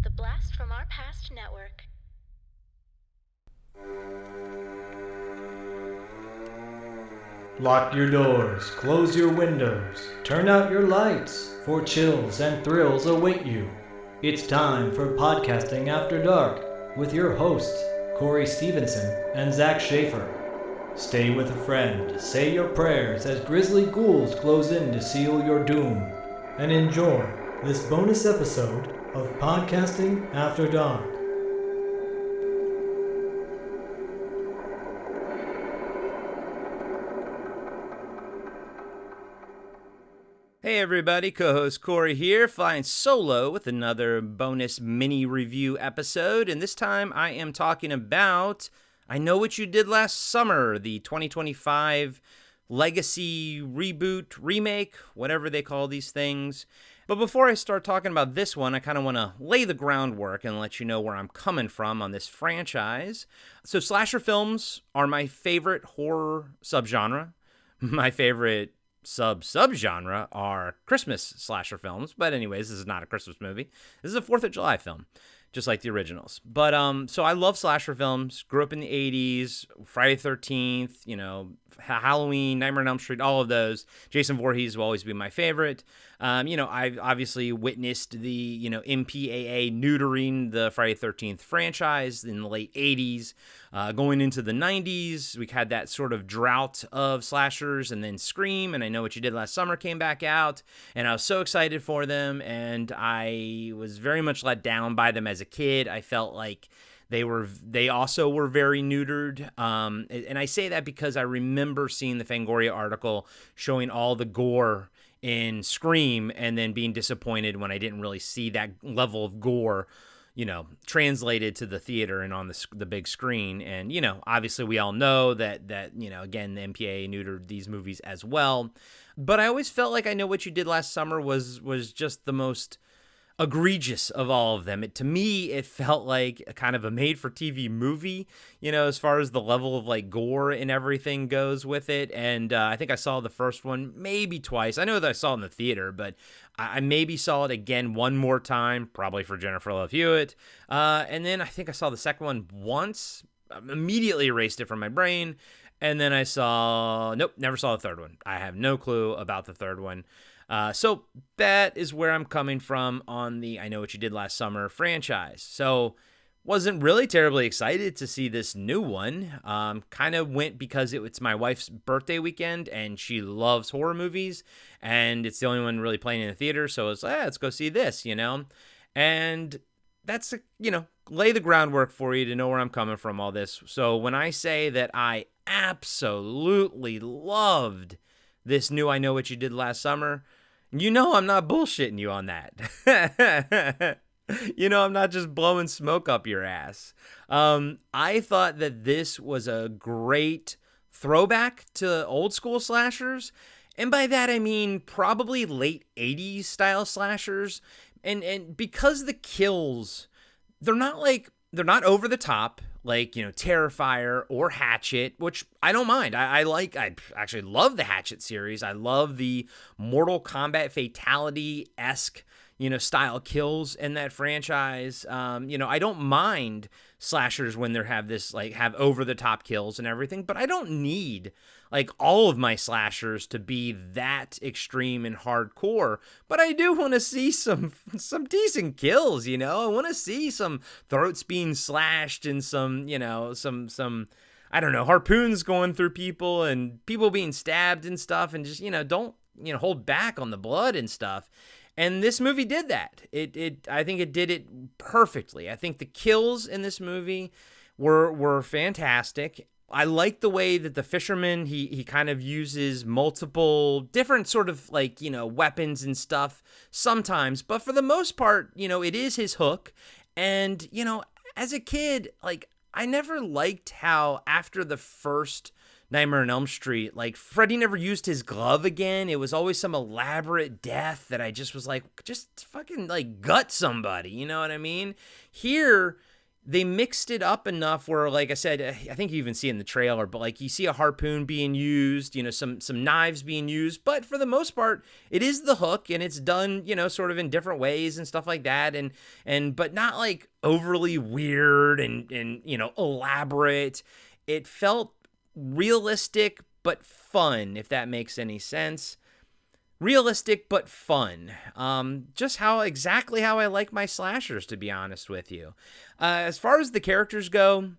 The Blast from Our Past Network. Lock your doors, close your windows, turn out your lights, for chills and thrills await you. It's time for Podcasting After Dark with your hosts, Corey Stevenson and Zach Schaefer. Stay with a friend, say your prayers as grisly ghouls close in to seal your doom, and enjoy this bonus episode of Podcasting After Dark. Hey everybody, co-host Corey here, flying solo with another bonus mini review episode, and this time I am talking about I Know What You Did Last Summer, the 2025 legacy reboot, remake, whatever they call these things. But before I start talking about this one, I kind of want to lay the groundwork and let you know where I'm coming from on this franchise. So slasher films are my favorite horror subgenre. My favorite subgenre are Christmas slasher films, but anyways, this is not a Christmas movie. This is a 4th of July film, just like the originals. But so I love slasher films. Grew up in the 80s, Friday the 13th, Halloween, Nightmare on Elm Street, all of those. Jason Voorhees will always be my favorite. I've obviously witnessed the, MPAA neutering the Friday the 13th franchise in the late 80s. Going into the 90s, we had that sort of drought of slashers, and then Scream, and I Know What You Did Last Summer came back out, and I was so excited for them, and I was very much let down by them as a kid. I felt like they also were very neutered, and I say that because I remember seeing the Fangoria article showing all the gore in Scream, and then being disappointed when I didn't really see that level of gore translated to the theater and on the big screen. And, obviously we all know that, again, the MPAA neutered these movies as well. But I always felt like I Know What You Did Last Summer was just the most egregious of all of them. To me, it felt like a kind of a made-for-TV movie, as far as the level of like gore and everything goes with it. And I think I saw the first one maybe twice. I know that I saw it in the theater, but I maybe saw it again one more time, probably for Jennifer Love Hewitt. And then I think I saw the second one once, immediately erased it from my brain. And then never saw the third one. I have no clue about the third one. So that is where I'm coming from on the I Know What You Did Last Summer franchise. So wasn't really terribly excited to see this new one. Kind of went because it's my wife's birthday weekend and she loves horror movies, and it's the only one really playing in the theater. So it's let's go see this, and that's, lay the groundwork for you to know where I'm coming from all this. So when I say that I absolutely loved this new I Know What You Did Last Summer, I'm not bullshitting you on that. I'm not just blowing smoke up your ass. I thought that this was a great throwback to old school slashers. And by that, I mean probably late 80s style slashers. And because the kills, they're not over the top, like, Terrifier or Hatchet, which I don't mind. I actually love the Hatchet series. I love the Mortal Kombat fatality-esque, style kills in that franchise. I don't mind slashers when they have over-the-top kills and everything, but I don't need all of my slashers to be that extreme and hardcore. But I do want to see some decent kills, I want to see some throats being slashed and some I don't know, harpoons going through people and people being stabbed and stuff, and just, don't, hold back on the blood and stuff. And this movie did that. I think it did it perfectly. I think the kills in this movie were fantastic. I like the way that the fisherman, he kind of uses multiple different sort of weapons and stuff sometimes, but for the most part, it is his hook. And, as a kid, I never liked how after the first Nightmare on Elm Street, Freddie never used his glove again. It was always some elaborate death that I just was just fucking gut somebody, you know what I mean? Here, they mixed it up enough where, like I said, I think you even see it in the trailer, but like you see a harpoon being used, some knives being used, but for the most part, it is the hook, and it's done, sort of in different ways and stuff like that, and but not like overly weird and elaborate. It felt realistic but fun, if that makes any sense. Realistic but fun. Just exactly how I like my slashers, to be honest with you. As far as the characters go,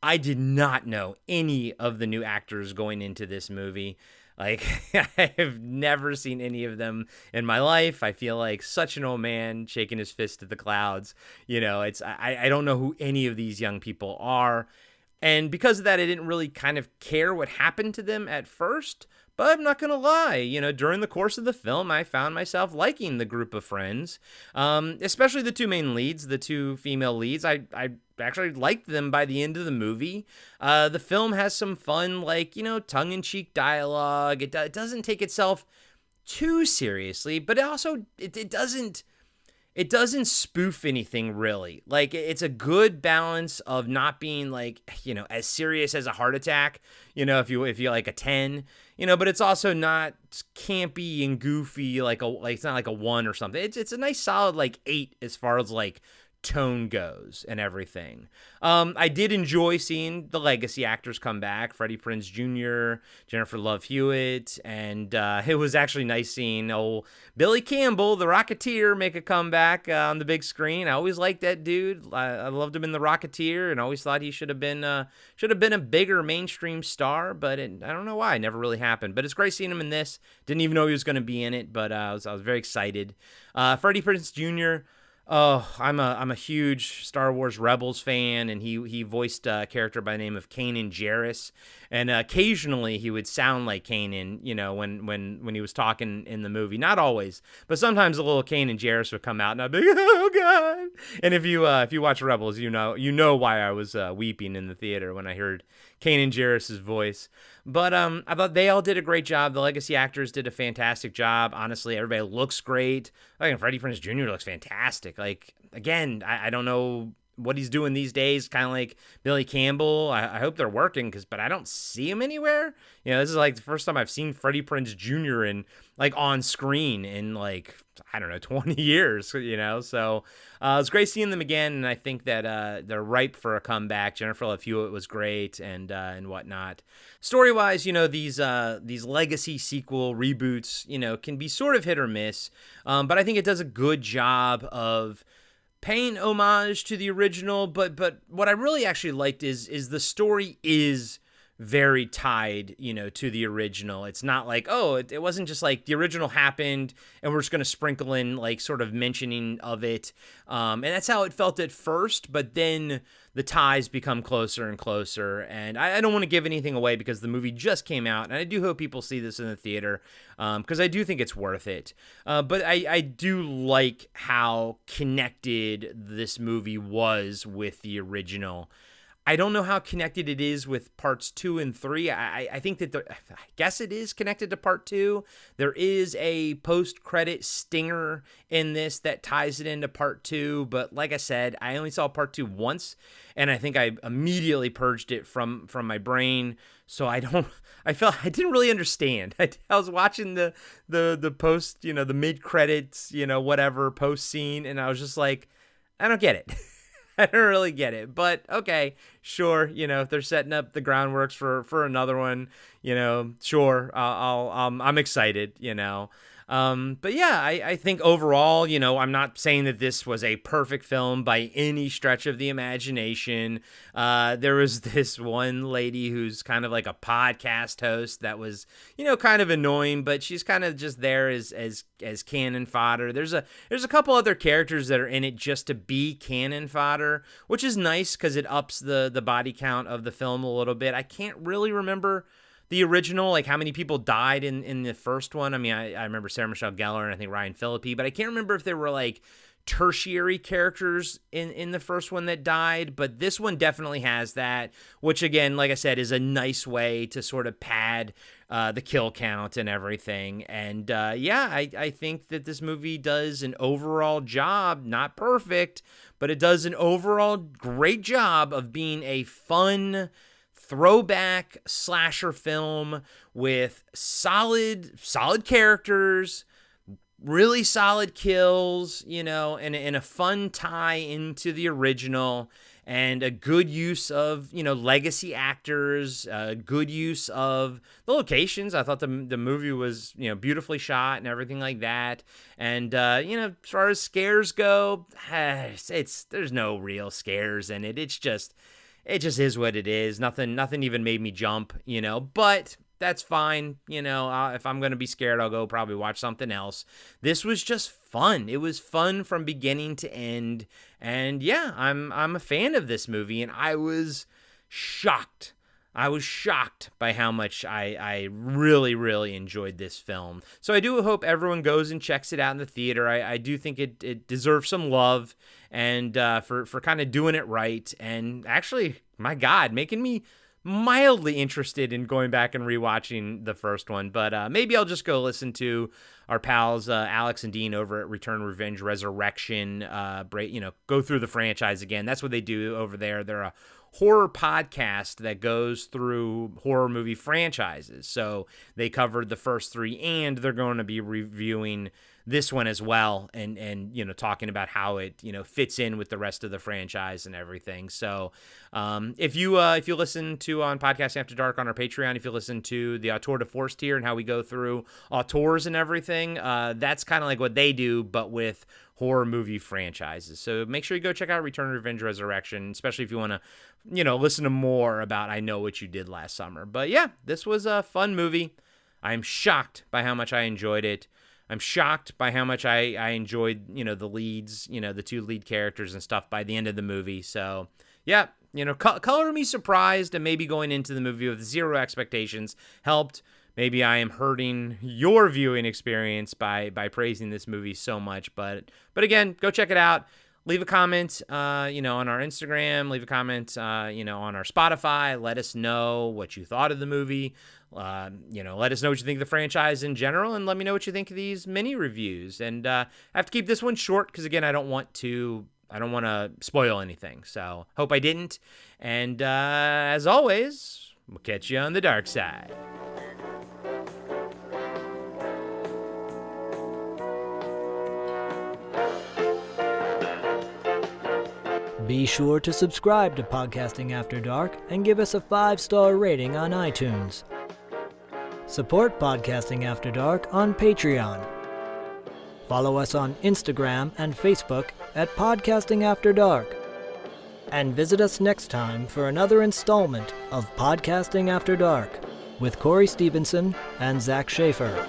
I did not know any of the new actors going into this movie. Like, I have never seen any of them in my life. I feel like such an old man shaking his fist at the clouds. I don't know who any of these young people are. And because of that, I didn't really kind of care what happened to them at first. But I'm not going to lie, during the course of the film, I found myself liking the group of friends, especially the two main leads, the two female leads. I actually liked them by the end of the movie. The film has some fun, tongue-in-cheek dialogue. It doesn't take itself too seriously, but it doesn't spoof anything really. Like, it's a good balance of not being as serious as a heart attack, if you like a 10, but it's also not campy and goofy it's not like a 1 or something. It's a nice solid 8 as far as tone goes and everything. I did enjoy seeing the legacy actors come back, Freddie Prinze Jr., Jennifer Love Hewitt, and it was actually nice seeing old Billy Campbell, the Rocketeer, make a comeback on the big screen. I always liked that dude. I loved him in the Rocketeer, and always thought he should have been a bigger mainstream star, but I don't know why. It never really happened. But it's great seeing him in this. Didn't even know he was going to be in it, but I was very excited. Freddie Prinze Jr., oh, I'm a huge Star Wars Rebels fan, and he voiced a character by the name of Kanan Jarrus, and occasionally he would sound like Kanan, when he was talking in the movie. Not always, but sometimes a little Kanan Jarrus would come out, and I'd be like, oh god! And if you watch Rebels, you know why I was weeping in the theater when I heard Kanan Jarrus' voice. But I thought they all did a great job. The legacy actors did a fantastic job. Honestly, everybody looks great. Freddie Prinze Jr. looks fantastic. Again, I don't know what he's doing these days, kind of like Billy Campbell. I hope they're working, but I don't see him anywhere. This is the first time I've seen Freddie Prinze Jr. on screen in 20 years, so it's great seeing them again, and I think that they're ripe for a comeback. Jennifer Love Hewitt was great, and whatnot. Story-wise, these legacy sequel reboots, can be sort of hit or miss, but I think it does a good job of paying homage to the original, but what I really actually liked is the story is very tied, to the original. It's not it wasn't just the original happened and we're just going to sprinkle in sort of mentioning of it. And that's how it felt at first, but then the ties become closer and closer. And I don't want to give anything away because the movie just came out, and I do hope people see this in the theater, because I do think it's worth it. But I do like how connected this movie was with the original. I don't know how connected it is with parts 2 and 3. I think that I guess it is connected to part 2. There is a post-credit stinger in this that ties it into part 2. But like I said, I only saw part 2 once, and I think I immediately purged it from my brain. So I didn't really understand. I was watching the post, the mid-credits, whatever post scene, and I was just like, I don't get it. I don't really get it, but okay, sure. If they're setting up the groundworks for another one, sure. I'm excited. But yeah, I think overall, I'm not saying that this was a perfect film by any stretch of the imagination. There was this one lady who's kind of like a podcast host that was, kind of annoying, but she's kind of just there as cannon fodder. There's a couple other characters that are in it just to be cannon fodder, which is nice because it ups the body count of the film a little bit. I can't really remember the original, how many people died in the first one. I mean, I remember Sarah Michelle Gellar and I think Ryan Phillippe, but I can't remember if there were tertiary characters in the first one that died, but this one definitely has that, which again, like I said, is a nice way to sort of pad the kill count and everything. And I think that this movie does an overall job, not perfect, but it does an overall great job of being a fun throwback slasher film with solid characters, really solid kills, and a fun tie into the original, and a good use of, legacy actors, good use of the locations. I thought the movie was, beautifully shot and everything like that. And, as far as scares go, there's no real scares in it. It just is what it is. Nothing even made me jump, but that's fine. If I'm going to be scared, I'll go probably watch something else. This was just fun. It was fun from beginning to end. And yeah, I'm a fan of this movie, and I was shocked. I was shocked by how much I really, really enjoyed this film. So I do hope everyone goes and checks it out in the theater. I do think it deserves some love, and for kind of doing it right. And actually, my God, making me mildly interested in going back and rewatching the first one, but maybe I'll just go listen to our pals Alex and Dean over at Return, Revenge, Resurrection, go through the franchise again. That's what they do over there. They're a horror podcast that goes through horror movie franchises. So they covered the first three, and they're going to be reviewing this one as well, and talking about how it fits in with the rest of the franchise and everything. So if you listen to on Podcast After Dark on our Patreon, if you listen to the Auteur de Force tier and how we go through auteurs and everything, that's kind of like what they do, but with horror movie franchises. So make sure you go check out Return, Revenge, Resurrection, especially if you want to listen to more about I Know What You Did Last Summer. But yeah, this was a fun movie. I'm shocked by how much I enjoyed it. I'm shocked by how much I enjoyed, the leads, the two lead characters and stuff by the end of the movie. So, yeah, color me surprised, and maybe going into the movie with zero expectations helped. Maybe I am hurting your viewing experience by praising this movie so much. But again, go check it out. Leave a comment, on our Instagram. Leave a comment, on our Spotify. Let us know what you thought of the movie. Let us know what you think of the franchise in general, and let me know what you think of these mini reviews. And I have to keep this one short because, again, I don't want to spoil anything. So hope I didn't. And as always, we'll catch you on the dark side. Be sure to subscribe to Podcasting After Dark and give us a 5-star rating on iTunes. Support Podcasting After Dark on Patreon. Follow us on Instagram and Facebook at Podcasting After Dark. And visit us next time for another installment of Podcasting After Dark with Corey Stevenson and Zach Schaefer.